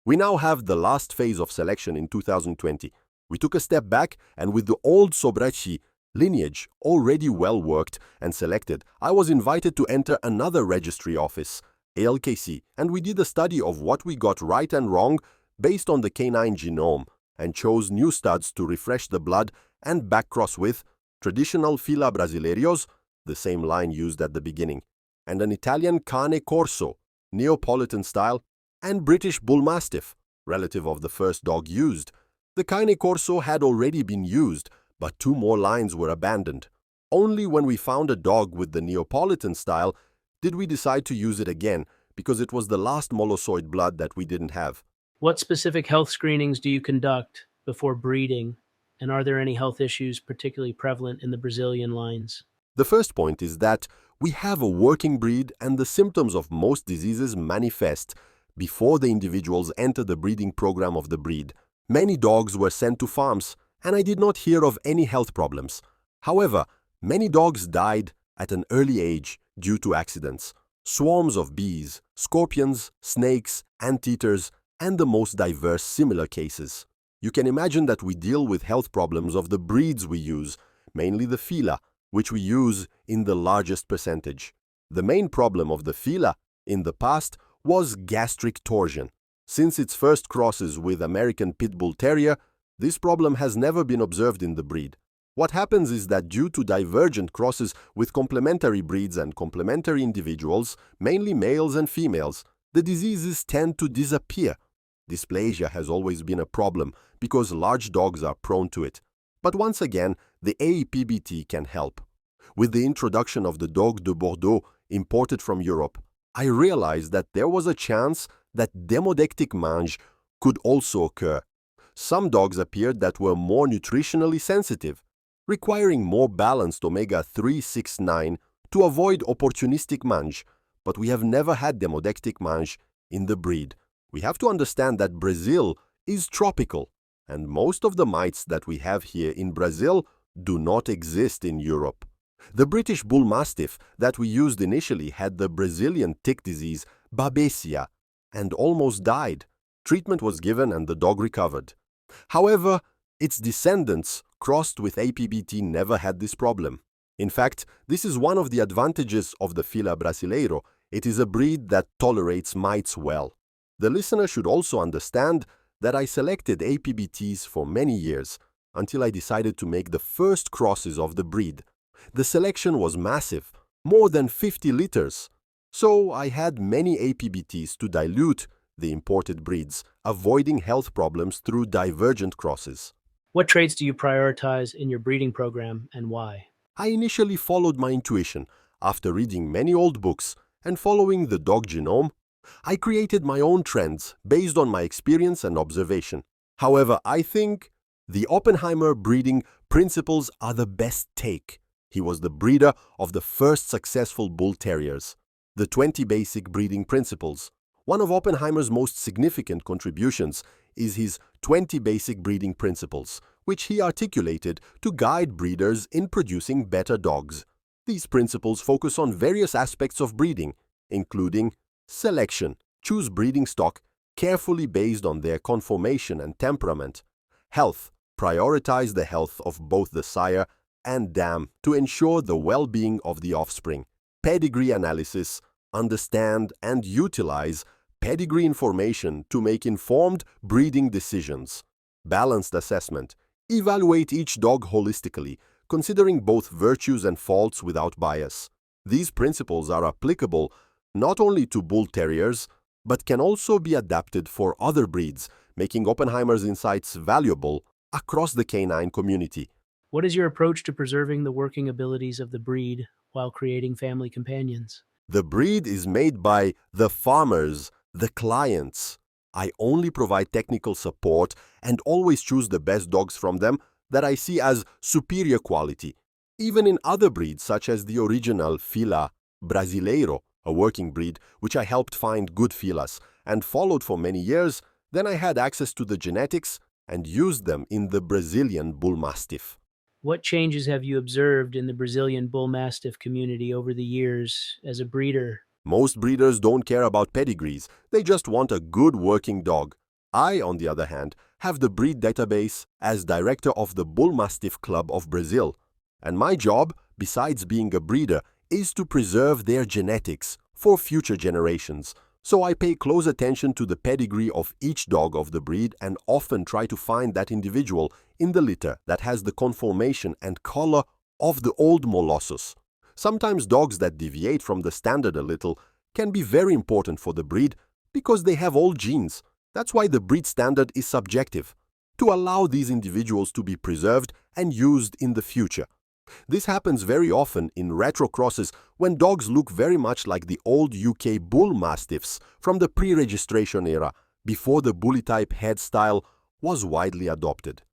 We now have the last phase of selection in 2020. We took a step back, and with the old Sobraci lineage already well worked and selected, I was invited to enter another registry office, ALKC, and we did a study of what we got right and wrong based on the canine genome, and chose new studs to refresh the blood and backcross with traditional Fila Brasileiros, the same line used at the beginning, and an Italian Cane Corso, Neapolitan style, and British Bullmastiff, relative of the first dog used. The Cane Corso had already been used, but 2 more lines were abandoned. Only when we found a dog with the Neapolitan style did we decide to use it again, because it was the last molossoid blood that we didn't have. What specific health screenings do you conduct before breeding, and are there any health issues particularly prevalent in the Brazilian lines? The first point is that we have a working breed, and the symptoms of most diseases manifest before the individuals enter the breeding program of the breed. Many dogs were sent to farms, and I did not hear of any health problems. However, many dogs died at an early age due to accidents. Swarms of bees, scorpions, snakes, anteaters, and the most diverse similar cases. You can imagine that we deal with health problems of the breeds we use, mainly the Fila, which we use in the largest percentage. The main problem of the Fila in the past was gastric torsion. Since its first crosses with American Pit Bull Terrier, this problem has never been observed in the breed. What happens is that due to divergent crosses with complementary breeds and complementary individuals, mainly males and females, the diseases tend to disappear. Dysplasia has always been a problem because large dogs are prone to it. But once again, the AEPBT can help. With the introduction of the Dog de Bordeaux imported from Europe, I realized that there was a chance that demodectic mange could also occur. Some dogs appeared that were more nutritionally sensitive, requiring more balanced omega-3, 6, 9 to avoid opportunistic mange, but we have never had demodectic mange in the breed. We have to understand that Brazil is tropical, and most of the mites that we have here in Brazil do not exist in Europe. The British Bullmastiff that we used initially had the Brazilian tick disease Babesia and almost died. Treatment was given and the dog recovered. However, its descendants crossed with APBT never had this problem. In fact, this is one of the advantages of the Fila Brasileiro. It is a breed that tolerates mites well. The listener should also understand that I selected APBTs for many years until I decided to make the first crosses of the breed. The selection was massive, more than 50 liters. So I had many APBTs to dilute the imported breeds, avoiding health problems through divergent crosses. What traits do you prioritize in your breeding program and why? I initially followed my intuition. After reading many old books and following the dog genome, I created my own trends based on my experience and observation. However, I think the Oppenheimer breeding principles are the best take. He was the breeder of the first successful bull terriers. The 20 basic breeding principles. One of Oppenheimer's most significant contributions is his 20 basic breeding principles, which he articulated to guide breeders in producing better dogs. These principles focus on various aspects of breeding, including selection. Choose breeding stock carefully based on their conformation and temperament. Health. Prioritize the health of both the sire and dam to ensure the well-being of the offspring. Pedigree analysis. Understand and utilize pedigree information to make informed breeding decisions. Balanced assessment. Evaluate each dog holistically, considering both virtues and faults without bias. These principles are applicable not only to bull terriers, but can also be adapted for other breeds, making Oppenheimer's insights valuable across the canine community. What is your approach to preserving the working abilities of the breed while creating family companions? The breed is made by the farmers, the clients. I only provide technical support and always choose the best dogs from them that I see as superior quality. Even in other breeds such as the original Fila Brasileiro, a working breed which I helped find good Filas and followed for many years, then I had access to the genetics and used them in the Brazilian Bullmastiff. What changes have you observed in the Brazilian Bullmastiff community over the years as a breeder? Most breeders don't care about pedigrees, they just want a good working dog. I, on the other hand, have the breed database as director of the Bullmastiff Club of Brazil, and my job, besides being a breeder, is to preserve their genetics for future generations. So I pay close attention to the pedigree of each dog of the breed and often try to find that individual in the litter that has the conformation and color of the old Molossus. Sometimes dogs that deviate from the standard a little can be very important for the breed because they have old genes. That's why the breed standard is subjective, to allow these individuals to be preserved and used in the future. This happens very often in retro crosses when dogs look very much like the old UK bull mastiffs from the pre-registration era, before the bully type head style was widely adopted.